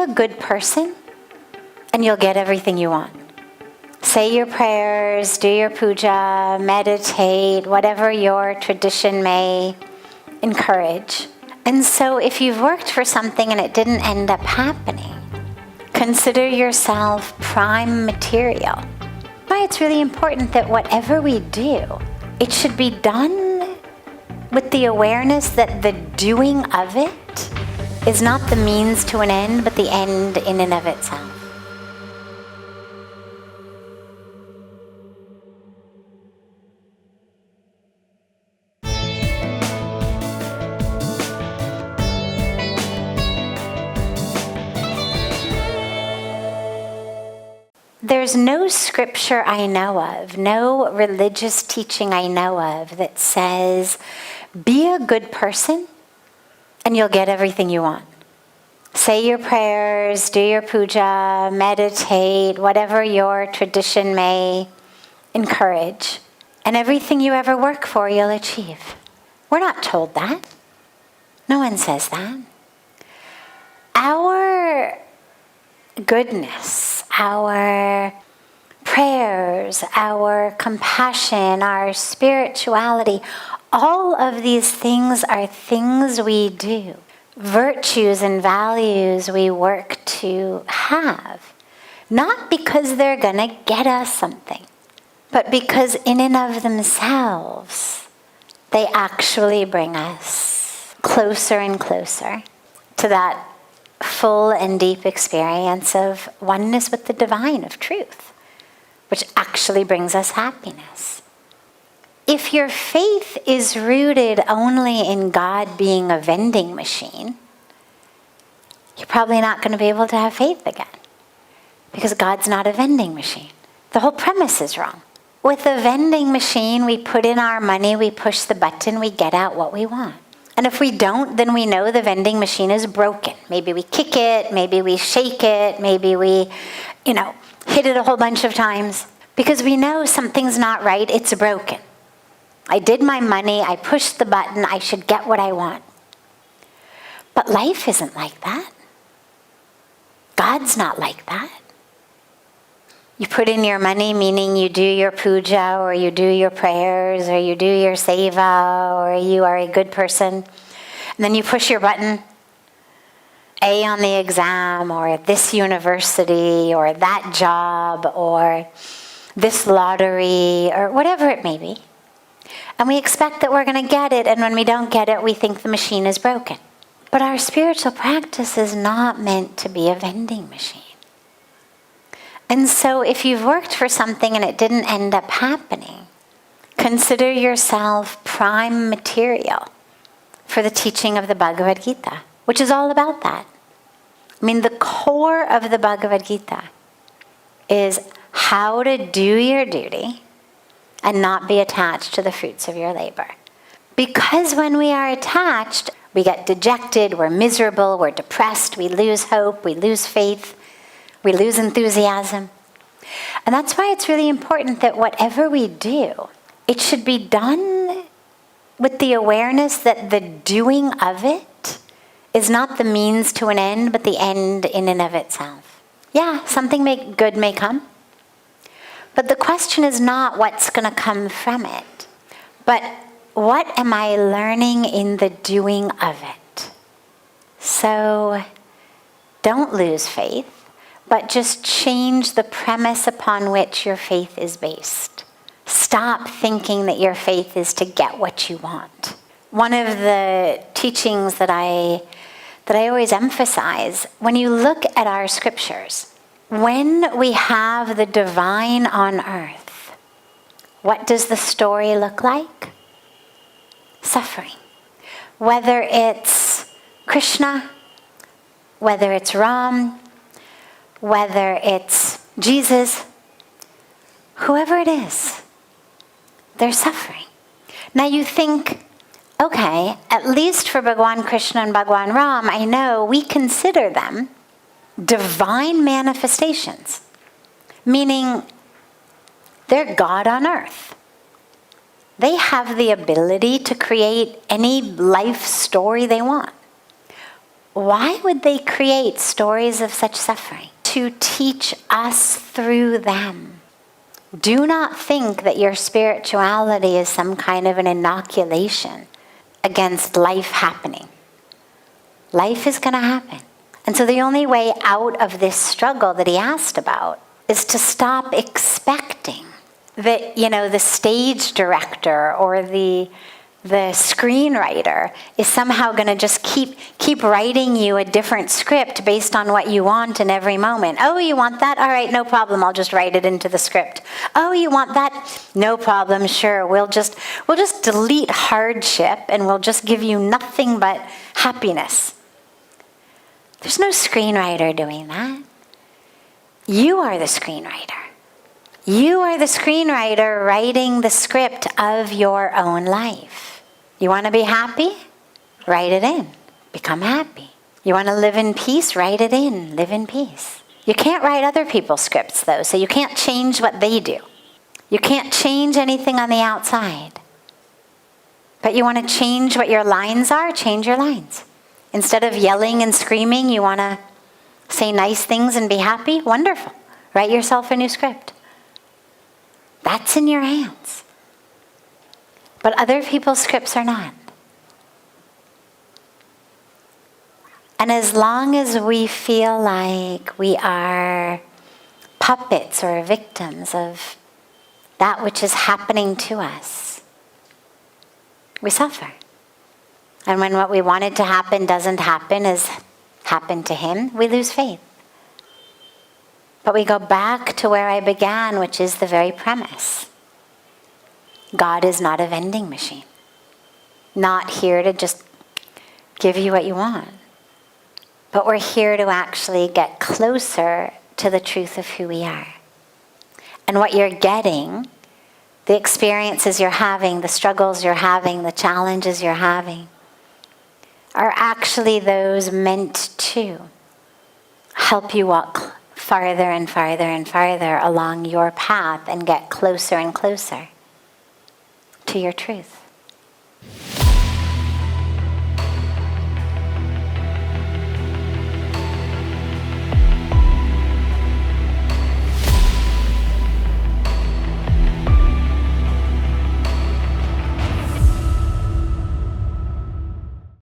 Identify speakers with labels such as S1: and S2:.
S1: a good person and you'll get everything you want. Say your prayers, do your puja, meditate, whatever your tradition may encourage. And so if you've worked for something and it didn't end up happening, consider yourself prime material. Why it's really important that whatever we do, it should be done with the awareness that the doing of it is not the means to an end, but the end in and of itself. There's no scripture I know of, no religious teaching I know of that says, be a good person and you'll get everything you want. Say your prayers, do your puja, meditate, whatever your tradition may encourage, and everything you ever work for, you'll achieve. We're not told that. No one says that. Our goodness, our prayers, our compassion, our spirituality, all of these things are things we do, virtues and values we work to have, not because they're going to get us something, but because in and of themselves, they actually bring us closer and closer to that full and deep experience of oneness with the divine, of truth, which actually brings us happiness. If your faith is rooted only in God being a vending machine, you're probably not going to be able to have faith again, because God's not a vending machine. The whole premise is wrong. With a vending machine, we put in our money, we push the button, we get out what we want. And if we don't, then we know the vending machine is broken. Maybe we kick it, maybe we shake it, maybe we, hit it a whole bunch of times. Because we know something's not right, it's broken. I did my money, I pushed the button, I should get what I want. But life isn't like that. God's not like that. You put in your money, meaning you do your puja, or you do your prayers, or you do your seva, or you are a good person. And then you push your button, A on the exam, or this university, or that job, or this lottery, or whatever it may be. And we expect that we're going to get it, and when we don't get it, we think the machine is broken. But our spiritual practice is not meant to be a vending machine. And so if you've worked for something and it didn't end up happening, consider yourself prime material for the teaching of the Bhagavad Gita, which is all about that. I mean, the core of the Bhagavad Gita is how to do your duty and not be attached to the fruits of your labor. Because when we are attached, we get dejected, we're miserable, we're depressed, we lose hope, we lose faith, we lose enthusiasm. And that's why it's really important that whatever we do, it should be done with the awareness that the doing of it is not the means to an end, but the end in and of itself. Yeah, something good may come. But the question is not what's going to come from it, but what am I learning in the doing of it? So don't lose faith, but just change the premise upon which your faith is based. Stop thinking that your faith is to get what you want. One of the teachings that I always emphasize, when you look at our scriptures, when we have the divine on earth, what does the story look like? Suffering. Whether it's Krishna, whether it's Ram, whether it's Jesus, whoever it is, they're suffering. Now you think, okay, at least for Bhagwan Krishna and Bhagwan Ram, I know we consider them divine manifestations, meaning they're God on earth. They have the ability to create any life story they want. why would they create stories of such suffering? To teach us through them. Do not think that your spirituality is some kind of an inoculation against life happening. Life is going to happen. And so the only way out of this struggle that he asked about is to stop expecting that, the stage director or the screenwriter is somehow going to just keep writing you a different script based on what you want in every moment. Oh, you want that? All right, no problem. I'll just write it into the script. Oh, you want that? No problem. Sure. We'll just delete hardship and we'll just give you nothing but happiness. There's no screenwriter doing that. You are the screenwriter. You are the screenwriter writing the script of your own life. You want to be happy? Write it in. Become happy. You want to live in peace? Write it in. Live in peace. You can't write other people's scripts, though, so you can't change what they do. You can't change anything on the outside. But you want to change what your lines are? Change your lines. Instead of yelling and screaming, you want to say nice things and be happy? Wonderful. Write yourself a new script. That's in your hands. But other people's scripts are not. And as long as we feel like we are puppets or victims of that which is happening to us, we suffer. And when what we wanted to happen doesn't happen as happened to him, we lose faith. But we go back to where I began, which is the very premise. God is not a vending machine. Not here to just give you what you want. But we're here to actually get closer to the truth of who we are. And what you're getting, the experiences you're having, the struggles you're having, the challenges you're having, are actually those meant to help you walk farther and farther and farther along your path and get closer and closer to your truth.